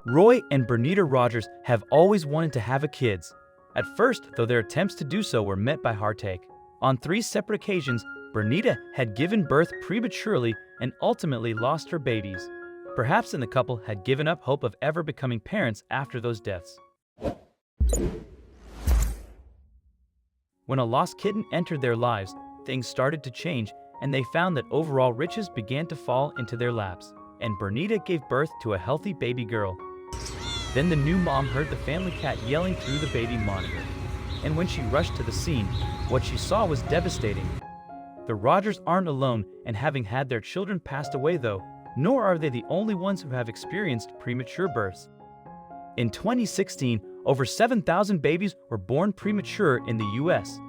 Roy and Bernita Rogers have always wanted to have a kids. At first, though, their attempts to do so were met by heartache. On 3 separate occasions, Bernita had given birth prematurely and ultimately lost her babies. Perhaps the couple had given up hope of ever becoming parents after those deaths. When a lost kitten entered their lives, things started to change, and they found that overall riches began to fall into their laps, and Bernita gave birth to a healthy baby girl. Then the new mom heard the family cat yelling through the baby monitor, and when she rushed to the scene, what she saw was devastating. The Rogers aren't alone in having had their children passed away though, nor are they the only ones who have experienced premature births. In 2016, over 7,000 babies were born premature in the US.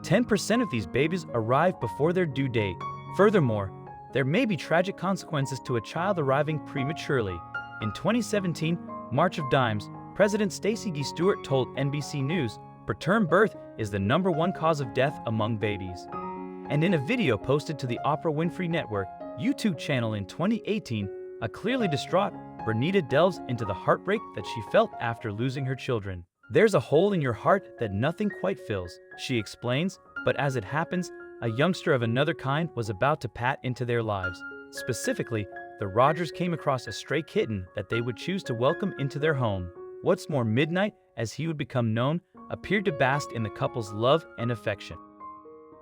10% of these babies arrive before their due date. Furthermore, there may be tragic consequences to a child arriving prematurely. In 2017, March of Dimes, President Stacey G. Stewart told NBC News, preterm birth is the #1 cause of death among babies. And in a video posted to the Oprah Winfrey Network YouTube channel in 2018, a clearly distraught Bernita delves into the heartbreak that she felt after losing her children. There's a hole in your heart that nothing quite fills, she explains, but as it happens, a youngster of another kind was about to pat into their lives. Specifically, the Rogers came across a stray kitten that they would choose to welcome into their home. What's more, Midnight, as he would become known, appeared to bask in the couple's love and affection.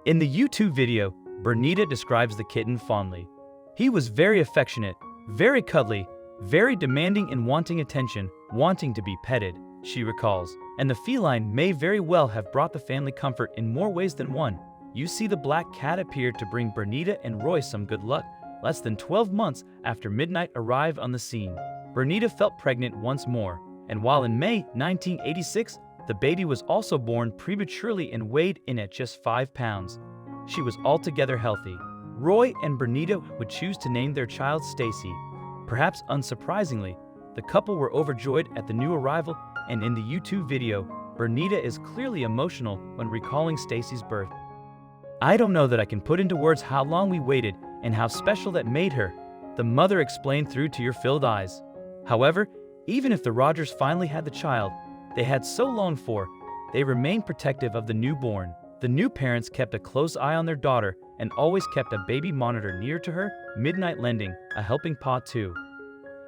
In the YouTube video, Bernita describes the kitten fondly. He was very affectionate, very cuddly, very demanding and wanting attention, wanting to be petted, she recalls. And the feline may very well have brought the family comfort in more ways than one. You see, the black cat appeared to bring Bernita and Roy some good luck, less than 12 months after Midnight arrived on the scene. Bernita felt pregnant once more, and while in May 1986, the baby was also born prematurely and weighed in at just 5 pounds. She was altogether healthy. Roy and Bernita would choose to name their child Stacy. Perhaps unsurprisingly, the couple were overjoyed at the new arrival, and in the YouTube video, Bernita is clearly emotional when recalling Stacy's birth. I don't know that I can put into words how long we waited and how special that made her, the mother explained through tear-filled eyes. However, even if the Rogers finally had the child they had so longed for, they remained protective of the newborn. The new parents kept a close eye on their daughter and always kept a baby monitor near to her, Midnight lending a helping paw too.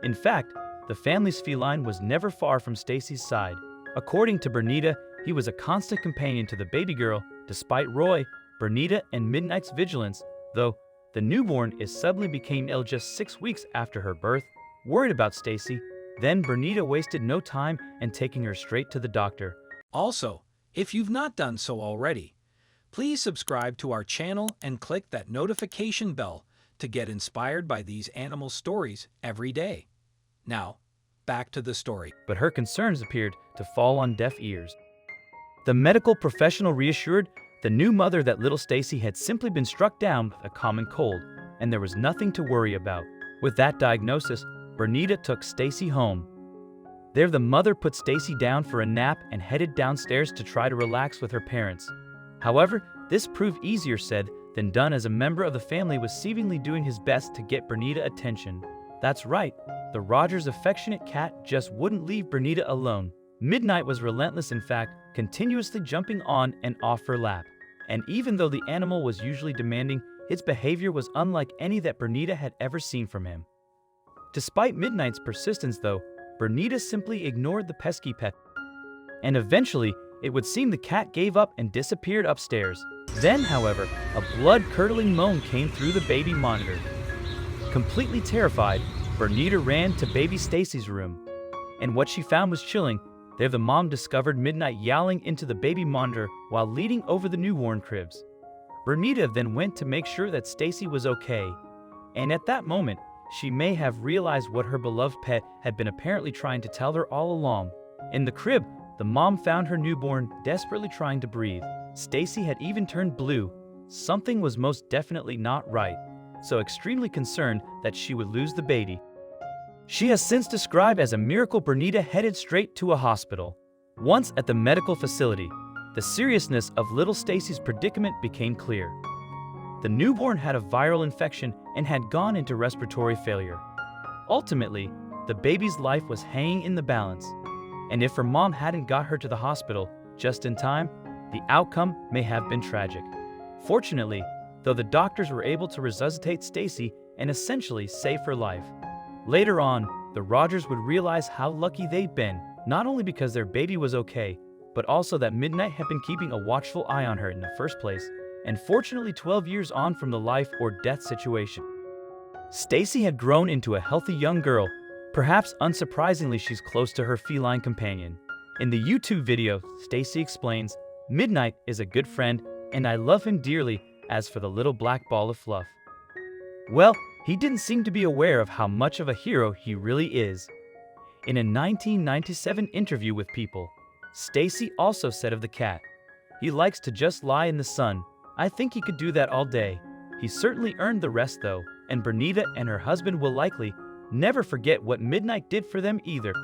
In fact, the family's feline was never far from Stacy's side. According to Bernita, he was a constant companion to the baby girl, despite Roy, Bernita, and Midnight's vigilance, though the newborn suddenly became ill just 6 weeks after her birth. Worried about Stacy, then Bernita wasted no time in taking her straight to the doctor. Also, if you've not done so already, please subscribe to our channel and click that notification bell to get inspired by these animal stories every day. Now, back to the story. But her concerns appeared to fall on deaf ears. The medical professional reassured the new mother that little Stacy had simply been struck down with a common cold, and there was nothing to worry about. With that diagnosis, Bernita took Stacy home. There, the mother put Stacy down for a nap and headed downstairs to try to relax with her parents. However, this proved easier said than done, as a member of the family was seemingly doing his best to get Bernita attention. That's right, the Rogers' affectionate cat just wouldn't leave Bernita alone. Midnight was relentless, in fact, continuously jumping on and off her lap. And even though the animal was usually demanding, its behavior was unlike any that Bernita had ever seen from him. Despite Midnight's persistence though, Bernita simply ignored the pesky pet. And eventually, it would seem the cat gave up and disappeared upstairs. Then, however, a blood-curdling moan came through the baby monitor. Completely terrified, Bernita ran to baby Stacy's room. And what she found was chilling. There, the mom discovered Midnight yowling into the baby monitor while leaning over the newborn cribs. Bernita then went to make sure that Stacy was okay. And at that moment, she may have realized what her beloved pet had been apparently trying to tell her all along. In the crib, the mom found her newborn desperately trying to breathe. Stacy had even turned blue. Something was most definitely not right, so extremely concerned that she would lose the baby. She has since described as a miracle Bernita headed straight to a hospital. Once at the medical facility, the seriousness of little Stacy's predicament became clear. The newborn had a viral infection and had gone into respiratory failure. Ultimately, the baby's life was hanging in the balance. And if her mom hadn't got her to the hospital just in time, the outcome may have been tragic. Fortunately, though, the doctors were able to resuscitate Stacy and essentially save her life. Later on, the Rogers would realize how lucky they'd been, not only because their baby was okay, but also that Midnight had been keeping a watchful eye on her in the first place, and fortunately 12 years on from the life or death situation. Stacy had grown into a healthy young girl. Perhaps unsurprisingly, she's close to her feline companion. In the YouTube video, Stacy explains, "Midnight is a good friend, and I love him dearly. As for the little black ball of fluff, well, he didn't seem to be aware of how much of a hero he really is." In a 1997 interview with People, Stacy also said of the cat, "He likes to just lie in the sun. I think he could do that all day. He certainly earned the rest though, and Bernita and her husband will likely never forget what Midnight did for them either."